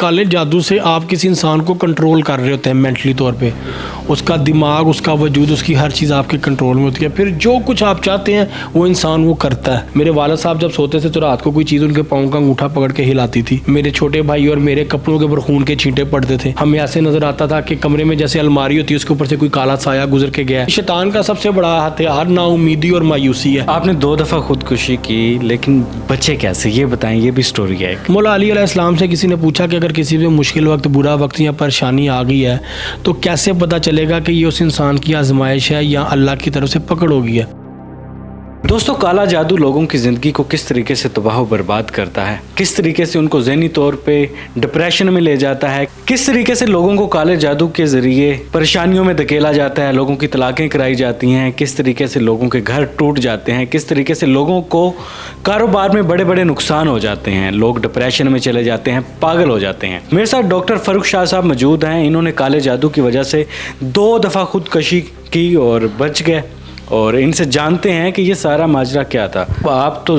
काले जादू से आप किसी इंसान को कंट्रोल कर रहे होते हैं मेंटली तौर पे, उसका दिमाग, उसका वजूद, उसकी हर चीज़ आपके कंट्रोल में होती है, फिर जो कुछ आप चाहते हैं वो इंसान वो करता है। मेरे वालिद साहब जब सोते थे तो रात को कोई चीज़ उनके पाँव का अंगूठा पकड़ के हिलाती थी। मेरे छोटे भाई और मेरे कपड़ों के ऊपर खून के छींटे पड़ते थे। हमें ऐसे नजर आता था कि कमरे में जैसे अलमारी होती है उसके ऊपर से कोई काला साया गुजर के गया है। शैतान का सबसे बड़ा हथियार नाउमीदी और मायूसी है। आपने 2 दफ़ा खुदकुशी की, लेकिन बचे कैसे, ये बताएं, ये भी स्टोरी है। मौला अली अलैहिस्सलाम से किसी ने पूछा कि अगर किसी पे मुश्किल वक्त, बुरा वक्त या परेशानी आ गई है तो कैसे पता चलेगा कि ये उस इंसान की आजमाइश है या अल्लाह की तरफ से पकड़ हो गई है। दोस्तों, काला जादू लोगों की ज़िंदगी को किस तरीके से तबाह व बर्बाद करता है, किस तरीके से उनको ज़हनी तौर पे डिप्रेशन में ले जाता है, किस तरीके से लोगों को काले जादू के ज़रिए परेशानियों में धकेला जाता है, लोगों की तलाक़ें कराई जाती हैं, किस तरीके से लोगों के घर टूट जाते हैं, किस तरीके से लोगों को कारोबार में बड़े बड़े नुकसान हो जाते हैं, लोग डिप्रेशन में चले जाते हैं, पागल हो जाते हैं। मेरे साथ डॉक्टर फ़ारूक शाह साहब मौजूद हैं। इन्होंने काले जादू की वजह से 2 दफ़ा खुदकशी की और बच गए, और इनसे जानते हैं कि ये सारा माजरा क्या था। आप तो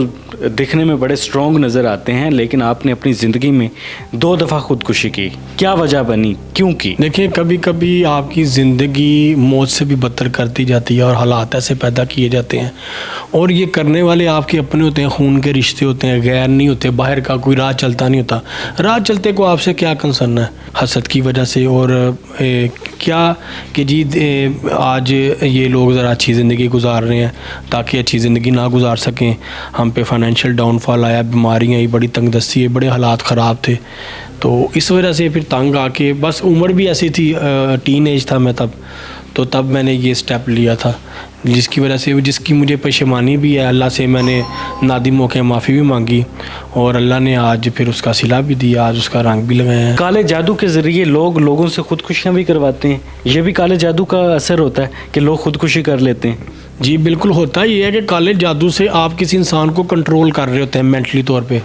दिखने में बड़े स्ट्रॉन्ग नज़र आते हैं, लेकिन आपने अपनी ज़िंदगी में 2 दफ़ा खुदकुशी की, क्या वजह बनी, क्यों की? देखिए, कभी कभी आपकी ज़िंदगी मौत से भी बदतर करती जाती है और हालात ऐसे पैदा किए जाते हैं, और ये करने वाले आपके अपने होते हैं, खून के रिश्ते होते हैं, गैर नहीं होते, बाहर का कोई राह चलता नहीं होता। राह चलते को आपसे क्या कंसर्न है हसद की वजह से, और क्या कि जी आज ये लोग ज़रा अच्छी ज़िंदगी गुजार रहे हैं ताकि अच्छी ज़िंदगी ना गुजार सकें। हम पे फाइनेंशियल डाउनफॉल आया, बीमारियाँ आई, बड़ी तंगदस्ती है, बड़े हालात ख़राब थे, तो इस वजह से फिर तंग आके, बस उम्र भी ऐसी थी, टीन एज था मैं तब मैंने ये स्टेप लिया था, जिसकी वजह से, जिसकी मुझे पशेमानी भी है। अल्लाह से मैंने नादिम होकर माफ़ी भी मांगी और अल्लाह ने आज फिर उसका सिला भी दिया, आज उसका रंग भी लगाया है। काले जादू के ज़रिए लोग लोगों से खुदकुशियाँ भी करवाते हैं, ये भी काले जादू का असर होता है कि लोग खुदकुशी कर लेते हैं? जी बिल्कुल होता है। ये है कि काले जादू से आप किसी इंसान को कंट्रोल कर रहे होते हैं मेंटली तौर पे,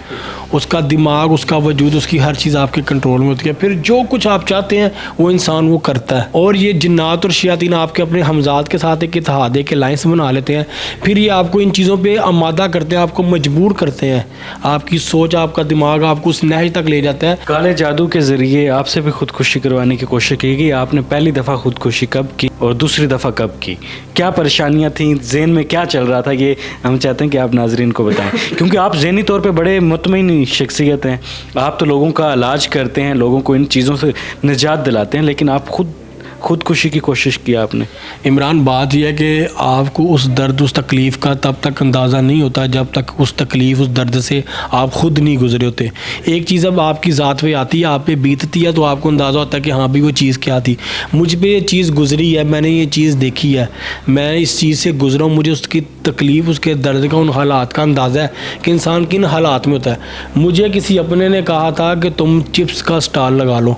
उसका दिमाग, उसका वजूद, उसकी हर चीज़ आपके कंट्रोल में होती है, फिर जो कुछ आप चाहते हैं वो इंसान वो करता है। और ये जिन्नात और शयातीन आपके अपने हमजाद के साथ एक इत्तेहाद के लाइंस बना लेते हैं, फिर ये आपको इन चीज़ों पे आमादा करते हैं, आपको मजबूर करते हैं, आपकी सोच, आपका दिमाग आपको उस नहज तक ले जाता है। काले जादू के ज़रिए आपसे भी खुदकुशी करवाने की कोशिश की गई। आपने पहली दफ़ा खुदकुशी कब की और दूसरी दफ़ा कब की? क्या परेशानियाँ थी, ज़हन में क्या चल रहा था, ये हम चाहते हैं कि आप नाजरीन को बताएं, क्योंकि आप ज़हनी तौर पे बड़े मुतमईन शख्सियत हैं। आप तो लोगों का इलाज करते हैं, लोगों को इन चीज़ों से निजात दिलाते हैं, लेकिन आप खुदकुशी की कोशिश की आपने। इमरान, बात यह है कि आपको उस दर्द, उस तकलीफ़ का तब तक अंदाज़ा नहीं होता जब तक उस तकलीफ़, उस दर्द से आप ख़ुद नहीं गुजरे होते। एक चीज़ अब आपकी ज़ात पे आती है, आप पे बीतती है, तो आपको अंदाज़ा होता है कि हाँ भी वो चीज़ क्या थी, मुझ पे ये चीज़ गुजरी है, मैंने ये चीज़ देखी है, मैं इस चीज़ से गुजरा हूँ, मुझे उसकी तकलीफ़, उसके दर्द का, उन हालात का अंदाज़ा है कि इंसान किन हालात में होता है। मुझे किसी अपने ने कहा था कि तुम चिप्स का स्टॉल लगा लो।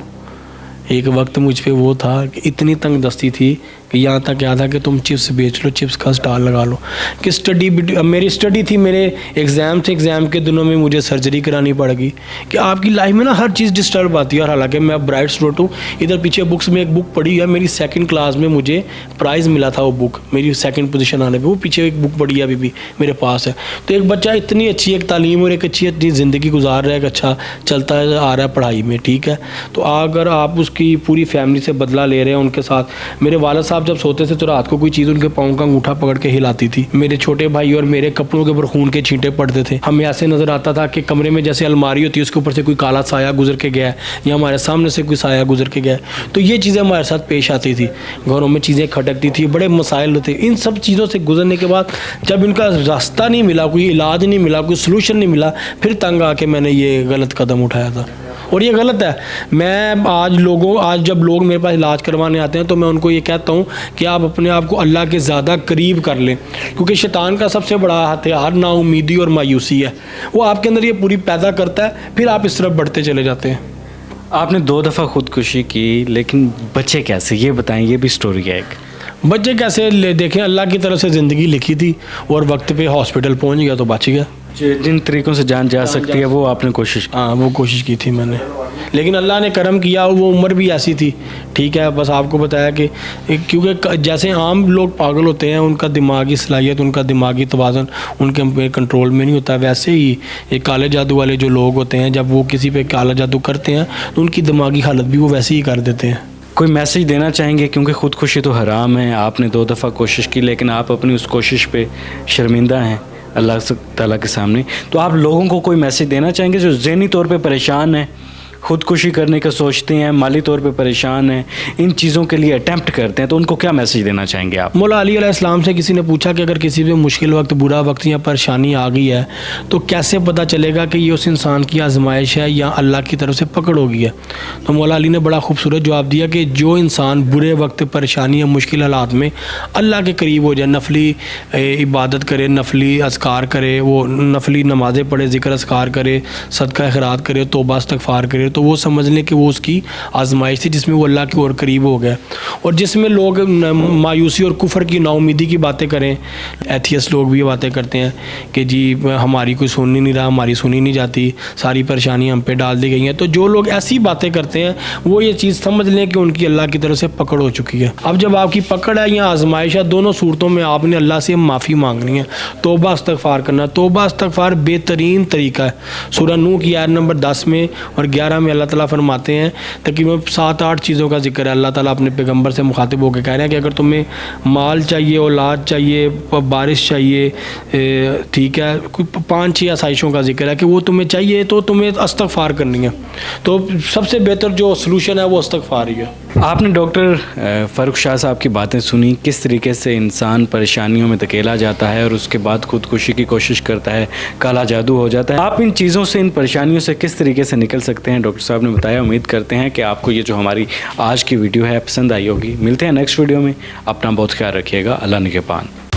एक वक्त मुझ पे वो था कि इतनी तंग दस्ती थी कि यहाँ तक क्या था कि तुम चिप्स बेच लो, चिप्स का स्टॉल लगा लो। कि मेरी स्टडी थी, मेरे एग्ज़ाम थे, एग्ज़ाम के दिनों में मुझे सर्जरी करानी पड़ेगी। कि आपकी लाइफ में ना हर चीज़ डिस्टर्ब आती है, और हालांकि मैं ब्राइट स्टूडेंट हूँ। इधर पीछे बुक्स में एक बुक पढ़ी है, मेरी 2nd क्लास में मुझे प्राइज़ मिला था, वो बुक मेरी 2nd पोजीशन आने पर, वो पीछे एक बुक पढ़ी है, अभी भी मेरे पास है। तो एक बच्चा इतनी अच्छी एक तालीम और एक अच्छी अपनी ज़िंदगी गुजार रहा है, अच्छा चलता आ रहा है पढ़ाई में, ठीक है, तो अगर आप उसकी पूरी फैमिली से बदला ले रहे हैं उनके साथ। मेरे वालिद साहब जब सोते थे तो रात को कोई चीज़ उनके पाँव का अंगूठा पकड़ के हिलाती थी। मेरे छोटे भाई और मेरे कपड़ों के ऊपर खून के छींटे पड़ते थे। हमें ऐसे नज़र आता था कि कमरे में जैसे अलमारी होती है उसके ऊपर से कोई काला साया गुजर के गया है, या हमारे सामने से कोई साया गुजर के गया है। तो ये चीज़ें हमारे साथ पेश आती थी, घरों में चीज़ें खटकती थी, बड़े मसाइल होते। इन सब चीज़ों से गुजरने के बाद जब इनका रास्ता नहीं मिला, कोई इलाज नहीं मिला, कोई सलूशन नहीं मिला, फिर तंग आके मैंने ये गलत कदम उठाया था, और ये गलत है। मैं आज जब लोग मेरे पास इलाज करवाने आते हैं तो मैं उनको ये कहता हूँ कि आप अपने आप को अल्लाह के ज़्यादा करीब कर लें, क्योंकि शैतान का सबसे बड़ा हथियार नाउमीदी और मायूसी है। वो आपके अंदर ये पूरी पैदा करता है, फिर आप इस तरफ बढ़ते चले जाते हैं। आपने 2 दफ़ा खुदकुशी की, लेकिन बचे कैसे, ये बताएं, ये भी स्टोरी है एक। बच्चे कैसे देखें, अल्लाह की तरफ से ज़िंदगी लिखी थी और वक्त पे हॉस्पिटल पहुंच गया तो बच गया। جن طریقوں سے جان جا سکتی ہے وہ آپ نے کوشش ہاں وہ کوشش کی تھی میں نے، لیکن اللہ نے کرم کیا، وہ عمر بھی ایسی تھی، ٹھیک ہے، بس آپ کو بتایا کہ کیونکہ جیسے عام لوگ پاگل ہوتے ہیں، ان کا دماغی صلاحیت، ان کا دماغی توازن ان کے کنٹرول میں نہیں ہوتا، ویسے ہی یہ کالے جادو والے جو لوگ ہوتے ہیں، جب وہ کسی پہ کالا جادو کرتے ہیں تو ان کی دماغی حالت بھی وہ ویسے ہی کر دیتے ہیں۔ کوئی میسیج دینا چاہیں گے؟ کیونکہ خودکشی تو حرام ہے، آپ نے 2 دفعہ کوشش کی لیکن آپ اپنی اس کوشش پہ شرمندہ ہیں اللہ تعالیٰ کے سامنے، تو آپ لوگوں کو کوئی میسیج دینا چاہیں گے جو ذہنی طور پہ پریشان ہیں، خودکشی کرنے کا سوچتے ہیں، مالی طور پہ پریشان ہیں، ان چیزوں کے لیے اٹیمپٹ کرتے ہیں، تو ان کو کیا میسیج دینا چاہیں گے آپ؟ مولا علی علیہ السلام سے کسی نے پوچھا کہ اگر کسی پہ مشکل وقت، برا وقت یا پریشانی آ گئی ہے تو کیسے پتہ چلے گا کہ یہ اس انسان کی آزمائش ہے یا اللہ کی طرف سے پکڑ ہو گئی ہے؟ تو مولا علی نے بڑا خوبصورت جواب دیا کہ جو انسان برے وقت، پریشانی یا مشکل حالات میں اللہ کے قریب ہو جائے، نفلی عبادت کرے، نفلی اذکار کرے، وہ نفلی نمازیں پڑھے، ذکر اذکار کرے، صدقہ خیرات کرے، توبہ استغفار کرے، تو وہ سمجھ لیں کہ وہ اس کی آزمائش تھی جس میں وہ اللہ کی اور قریب ہو گیا۔ اور جس میں لوگ مایوسی اور کفر کی، نا امیدی کی باتیں کریں، ایتھیس لوگ بھی یہ باتیں کرتے ہیں کہ جی ہماری کوئی سن ہی نہیں رہا، ہماری سنی نہیں جاتی، ساری پریشانیاں ہم پہ ڈال دی گئی ہیں، تو جو لوگ ایسی باتیں کرتے ہیں وہ یہ چیز سمجھ لیں کہ ان کی اللہ کی طرف سے پکڑ ہو چکی ہے۔ اب جب آپ کی پکڑ ہے یا آزمائش ہے، دونوں صورتوں میں آپ نے اللہ سے معافی مانگنی ہے، توبہ استغفار کرنا۔ توبہ استغفار بہترین طریقہ ہے۔ سورہ نوح کی آیت نمبر 10 میں اور 11 میں اللہ تعالیٰ فرماتے ہیں، تقریباً 7-8 چیزوں کا ذکر ہے، اللہ تعالیٰ اپنے پیغمبر سے مخاطب ہو کے کہہ رہے ہیں کہ اگر تمہیں مال چاہیے، اولاد چاہیے، بارش چاہیے، ٹھیک ہے، 5-6 آسائشوں کا ذکر ہے کہ وہ تمہیں چاہیے تو تمہیں استغفار کرنی ہے، تو سب سے بہتر جو سلوشن ہے وہ استغفار ہی ہے۔ آپ نے ڈاکٹر فاروق شاہ صاحب کی باتیں سنی، کس طریقے سے انسان پریشانیوں میں دھکیلا جاتا ہے اور اس کے بعد خودکشی کی کوشش کرتا ہے، کالا جادو ہو جاتا ہے۔ آپ ان چیزوں سے، ان پریشانیوں سے کس طریقے سے نکل سکتے ہیں ڈاکٹر صاحب نے بتایا۔ امید کرتے ہیں کہ آپ کو یہ جو ہماری آج کی ویڈیو ہے پسند آئی ہوگی۔ ملتے ہیں نیکسٹ ویڈیو میں، اپنا بہت خیال رکھیے گا، اللہ نگہبان۔